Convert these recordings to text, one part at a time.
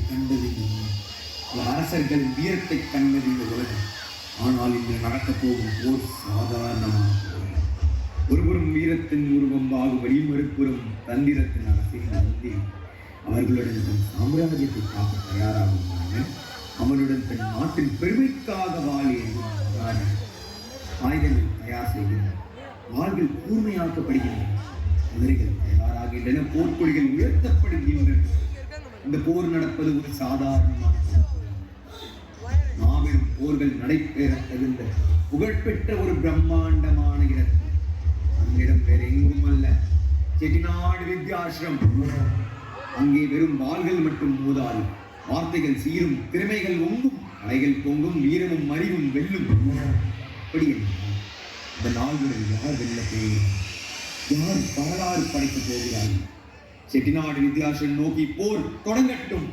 கண்டது அரசர்களின் வீரத்தை கண்டது இந்த உலகம். ஆனால் இன்று நடக்கப் போகும் போர் சாதாரணமான ஒருபுறம் வீரத்தின் உருவம் பாகுபலி, மறுபுறம் தந்திரத்தின் அரசின் நந்தி. அவர்களுடன் தன் சாம்ராஜ்யத்தை காக்க தயாராகும் அவனுடன் தன் நாட்டின் பெருமைக்காக வாழ் என்றும் ஆயுதங்கள் தயார் செய்கின்றன, வாழ்கள் கூர்மையாக்கப்படுகின்றன, குதிரைகள் தயாராகின்றன, போர்க்கொடிகள் உயர்த்தப்படுகின்றன. இந்த போர் நடப்பது ஒரு சாதாரணமான மாபெரும் போர்கள் நடைபெற தகுந்த புகழ்பெற்ற ஒரு பிரம்மாண்டமான இடத்தில். அங்கிடம் வேற எங்கும் அல்ல, செட்டிநாடு வித்யாசிரம். அங்கே வெறும் வாள்கள் மட்டும் மோதாது, வார்த்தைகள் சீரும், திறமைகள் ஒங்கும், கலைகள் பொங்கும், வீரமும் அறிவும் வெல்லும். அப்படி இந்த நாள்களில் யார் வெல்ல போகிறார், யார் வரலாறு படைக்கப் போகிறார்கள்? செட்டிநாடு வித்யாசிரம் நோக்கி போர் தொடங்கட்டும்.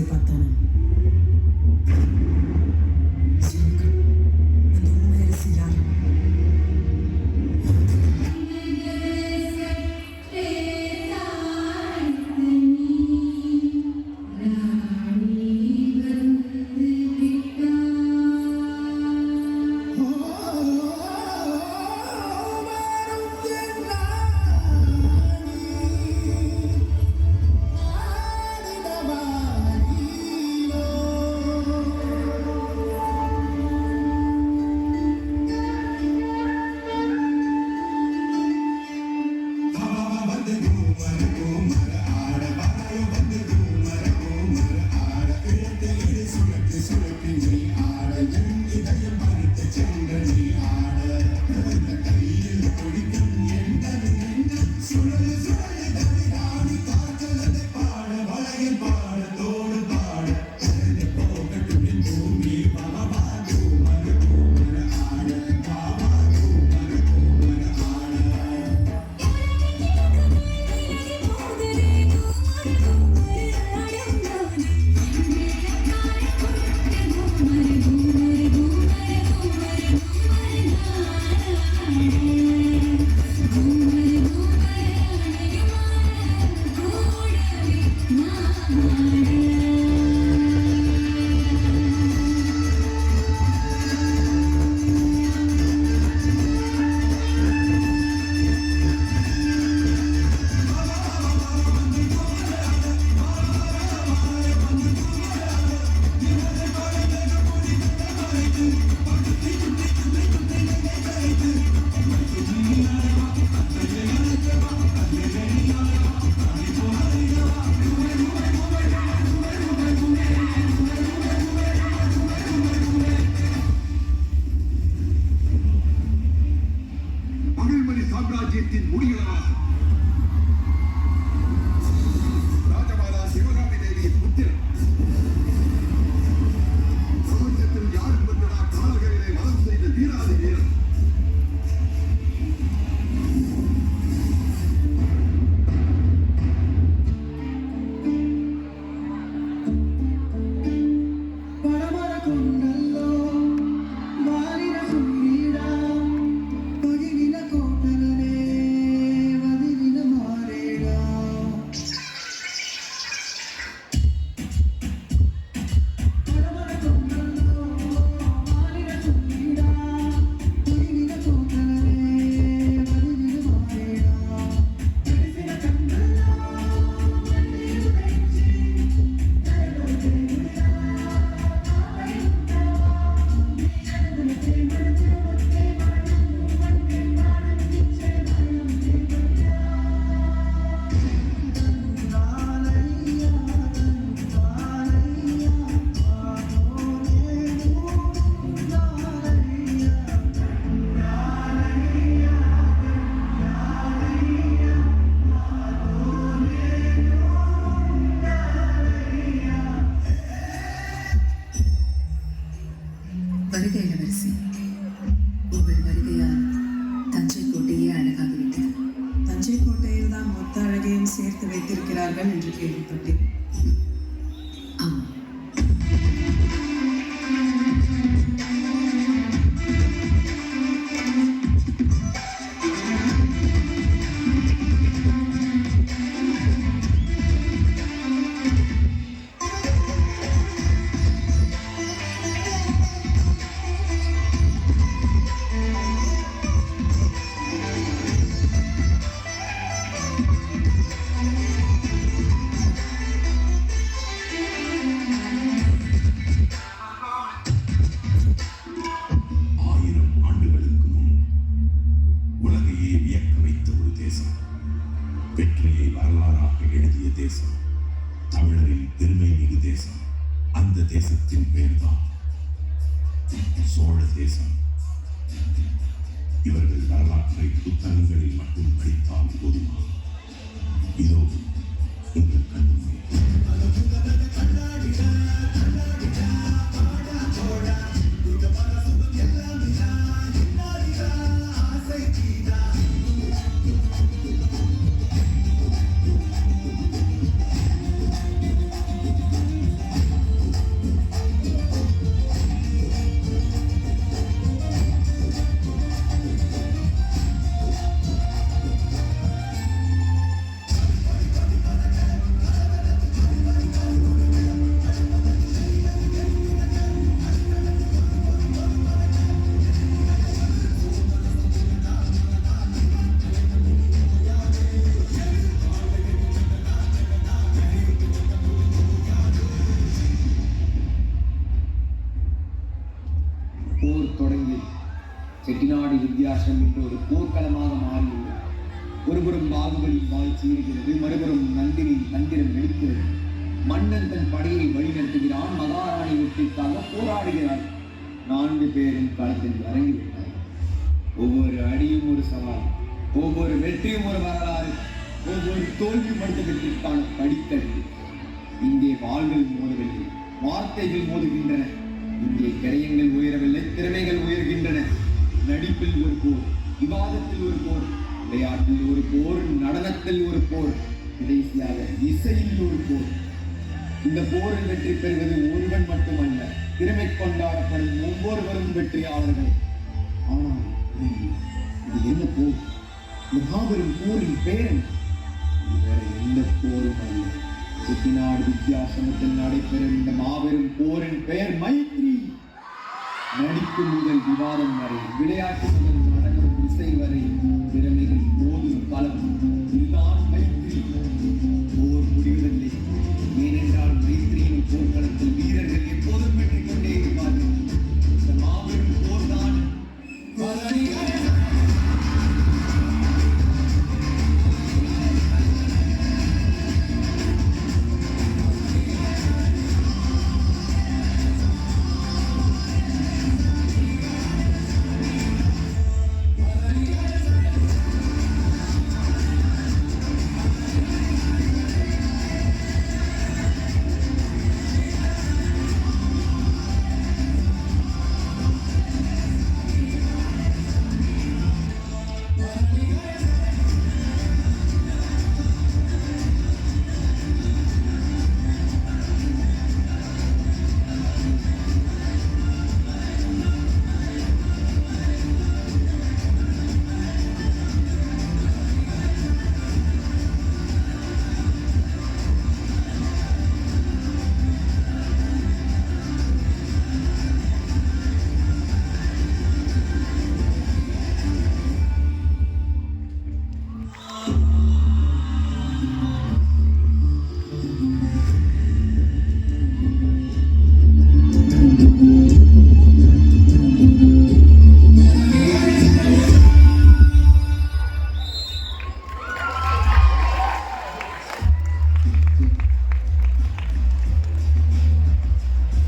பார்த்தான சாம்ராஜ்யத்தின் முடிகளவாக ராஜமாதா சிவகாமி தேவியின் புத்திரன். பிரபஞ்சத்தில் யாரும் வந்ததா காலகரிலே வதம் செய்த வீராதி வீரன். What வருகிறார்கள் என்று கேள்விப்பட்டேன். ஆமாம், ஆயிரம் ஆண்டுகளுக்கு முன் உலகையே வியக்க வைத்த ஒரு தேசம், வெற்றியை வரலாறாக எழுதிய தேசம், தமிழரின் பெருமை மிகு தேசம். அந்த தேசத்தின் பெயர்தான் சோழ தேசம். இவர்கள் வரலாற்றை புத்தகங்களில் மட்டும் படித்தால் போதுமா? இதோ உங்கள் கண்முன்னே போர் தொடங்கி செட்டிநாடு வித்தியாசம் என்று ஒரு போர்க்களமாக மாறியுள்ளது. ஒருபுறம் பாகுபலி வாய் சீறுகிறது, மறுபுறம் நந்தினி மந்திரம் எடுக்கிறது. மன்னன் தன் படையை வழிநடத்துகிறான், மகாராணி வெற்றிக்காக போராடுகிறார். 4 பேரும் களத்தில் இறங்கிவிட்டார். ஒவ்வொரு அடியும் ஒரு சவால், ஒவ்வொரு வெற்றியும் ஒரு வரலாறு, ஒவ்வொரு தோல்வியும் அடுத்த வெற்றிக்கான படிக்கல். இங்கே வாள்கள் மோதவில்லை, வார்த்தைகள் மோதுகின்றன. இங்கே கரையங்கள் உயரவில்லை, திறமைகள் உயர்கின்றன. நடிப்பில் ஒரு போர், விவாதத்தில் ஒரு போர், விளையாட்டில் ஒரு போர், நடனத்தில் ஒரு போர், கடைசியாக இசையில் ஒரு போர். இந்த போரில் வெற்றி பெறுவது ஒருவன் மட்டுமல்ல, திறமை கொண்டாடப்படும் ஒவ்வொருவரும் வெற்றியாளர்கள். ஆனால் இது என்ன போர்? இந்த மாபெரும் போரின் பெயர் வேற எந்த போரும் அல்ல. செட்டிநாடு வித்தியாசமத்தில் நடைபெறும் இந்த மாபெரும் போரின் பெயர் மைத்ரி. நடிப்பு முதல் விவாதம் வரை, விளையாட்டு முதல்